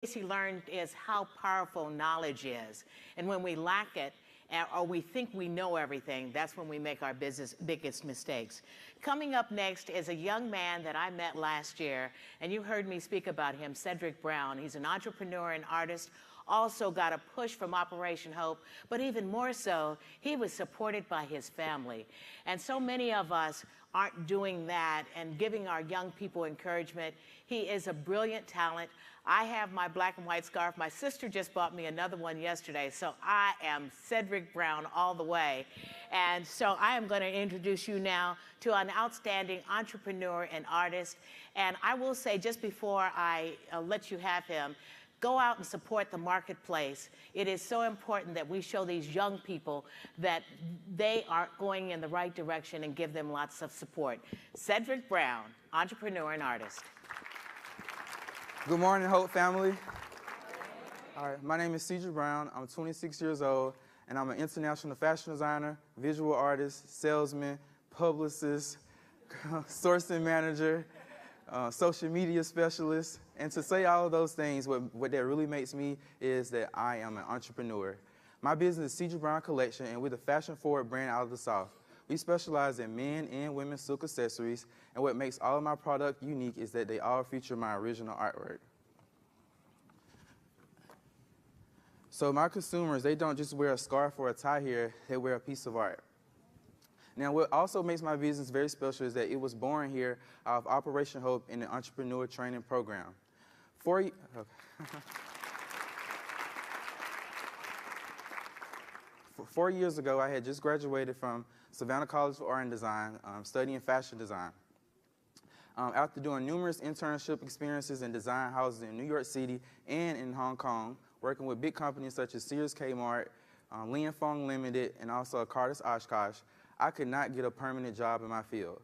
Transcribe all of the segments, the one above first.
He learned is how powerful knowledge is. And when we lack it, or we think we know everything, that's when we make our biggest mistakes. Coming up next is a young man that I met last year, and you heard me speak about him, Cedric Brown. He's an entrepreneur and artist, also got a push from Operation Hope, but even more so, he was supported by his family. And so many of us aren't doing that and giving our young people encouragement. He is a brilliant talent. I have my black and white scarf. My sister just bought me another one yesterday, so I am Cedric Brown all the way. And so I am going to introduce you now to an outstanding entrepreneur and artist. And I will say, just before I let you have him, go out and support the marketplace. It is so important that we show these young people that they are going in the right direction and give them lots of support. Cedric Brown, entrepreneur and artist. Good morning, Hope family. All right, my name is Cedric Brown. I'm 26 years old, and I'm an international fashion designer, visual artist, salesman, publicist, sourcing manager, social media specialist. And to say all of those things, what that really makes me is that I am an entrepreneur. My business is Cedric Brown Collections, and we're the fashion-forward brand out of the South. We specialize in men and women's silk accessories, and what makes all of my product unique is that they all feature my original artwork. So my consumers, they don't just wear a scarf or a tie here, they wear a piece of art. Now, what also makes my business very special is that it was born here out of Operation Hope in the Entrepreneur Training Program. 4 years ago, I had just graduated from Savannah College of Art and Design, studying fashion design. After doing numerous internship experiences in design houses in New York City and in Hong Kong, working with big companies such as Sears Kmart, Lian Fong Limited, and also Carter's Oshkosh, I could not get a permanent job in my field.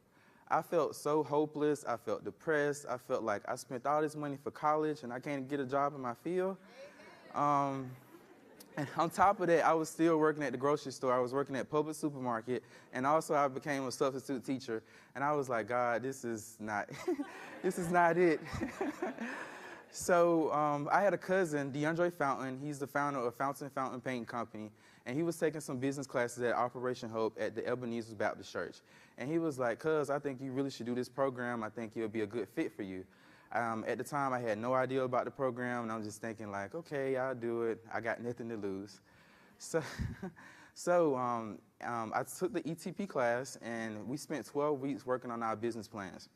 I felt so hopeless, I felt depressed, I felt like I spent all this money for college and I can't get a job in my field. And on top of that, I was still working at the grocery store. I was working at public supermarket, and also I became a substitute teacher. And I was like, God, this is not, this is not it. So I had a cousin, DeAndre Fountain. He's the founder of Fountain Painting Company, and he was taking some business classes at Operation Hope at the Ebenezer Baptist Church. And he was like, cuz, I think you really should do this program. I think it'll be a good fit for you. At the time, I had no idea about the program, and I'm just thinking like, okay, I'll do it. I got nothing to lose. So, I took the ETP class, and we spent 12 weeks working on our business plans.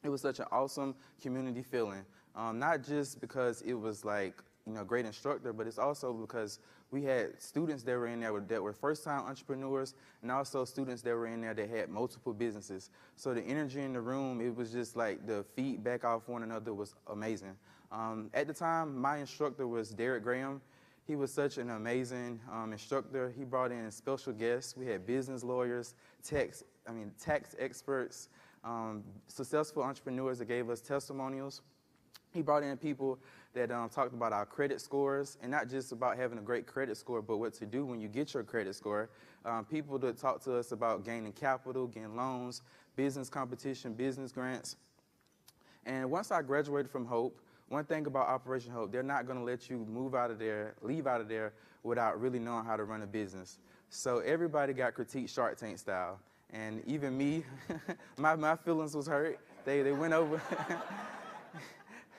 It was such an awesome community feeling, not just because it was like, great instructor, but it's also because we had students that were in there that were first-time entrepreneurs, and also students that were in there that had multiple businesses. So the energy in the room, it was just like the feedback off one another was amazing. At the time, my instructor was Derek Graham. He was such an amazing instructor. He brought in special guests. We had business lawyers, tax experts, successful entrepreneurs that gave us testimonials. He brought in people that talked about our credit scores, and not just about having a great credit score, but what to do when you get your credit score. People that talked to us about gaining capital, getting loans, business competition, business grants. And once I graduated from Hope, one thing about Operation Hope, they're not going to let you leave out of there without really knowing how to run a business. So everybody got critiqued Shark Tank style. And even me, my feelings was hurt. They went over...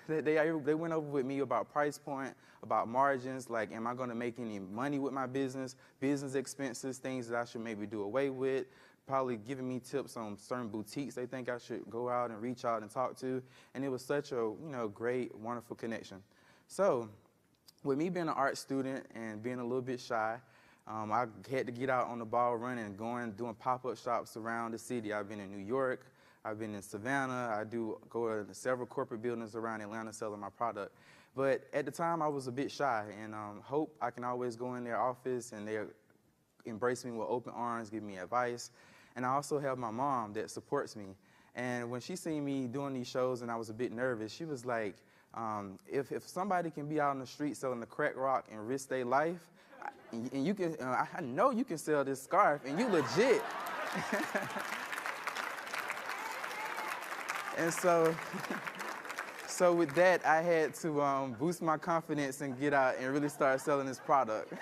They went over with me about price point, about margins, like am I going to make any money with my business expenses, things that I should maybe do away with, probably giving me tips on certain boutiques they think I should go out and reach out and talk to. And it was such a great, wonderful connection. So with me being an art student and being a little bit shy, I had to get out on the ball running, doing pop-up shops around the city. I've been in New York. I've been in Savannah. I do go to several corporate buildings around Atlanta selling my product. But at the time, I was a bit shy, and Hope, I can always go in their office, and they embrace me with open arms, give me advice. And I also have my mom that supports me. And when she seen me doing these shows and I was a bit nervous, she was like, if somebody can be out on the street selling the crack rock and risk their life, and you can, I know you can sell this scarf, and you legit. And So with that, I had to boost my confidence and get out and really start selling this product.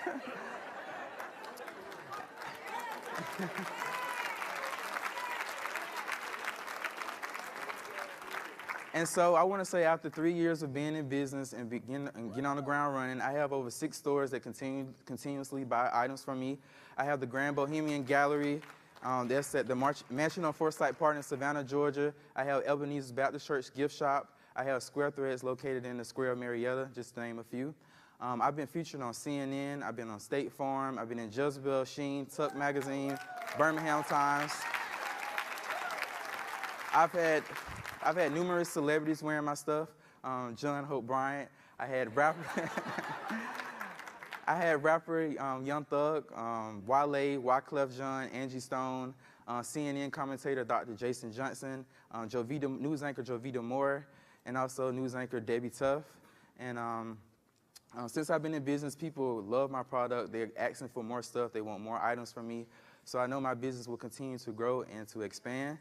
And so I want to say after 3 years of being in business and get on the ground running, I have over 6 stores that continuously buy items from me. I have the Grand Bohemian Gallery. That's at the Mansion on Forsyth Park in Savannah, Georgia. I have Ebenezer's Baptist Church gift shop. I have Square Threads located in the Square of Marietta, just to name a few. I've been featured on CNN. I've been on State Farm. I've been in Jezebel, Sheen, Tuck Magazine, Birmingham Times. I've had numerous celebrities wearing my stuff. John Hope Bryant. I had rapper Young Thug, Wale, Wyclef Jean, Angie Stone, CNN commentator Dr. Jason Johnson, news anchor Jovita Moore, and also news anchor Debbie Tuff. And since I've been in business, people love my product. They're asking for more stuff. They want more items from me. So I know my business will continue to grow and to expand.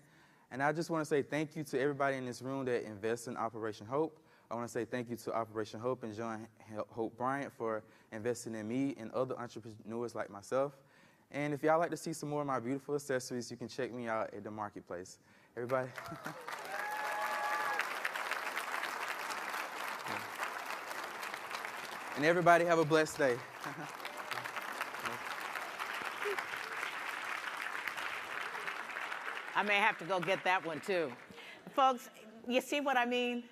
And I just want to say thank you to everybody in this room that invests in Operation Hope. I want to say thank you to Operation Hope and John Hope Bryant for investing in me and other entrepreneurs like myself. And if y'all like to see some more of my beautiful accessories, you can check me out at the marketplace. Everybody. And everybody have a blessed day. I may have to go get that one too. Folks, you see what I mean?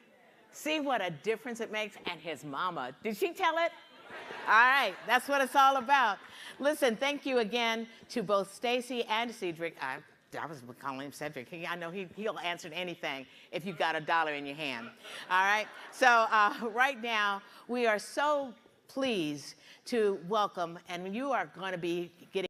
See what a difference it makes? And his mama, did she tell it? All right, that's what it's all about. Listen, thank you again to both Stacy and Cedric. I was calling him Cedric. I know he'll answer to anything if you've got $1 in your hand. All right, so right now we are so pleased to welcome, and you are going to be getting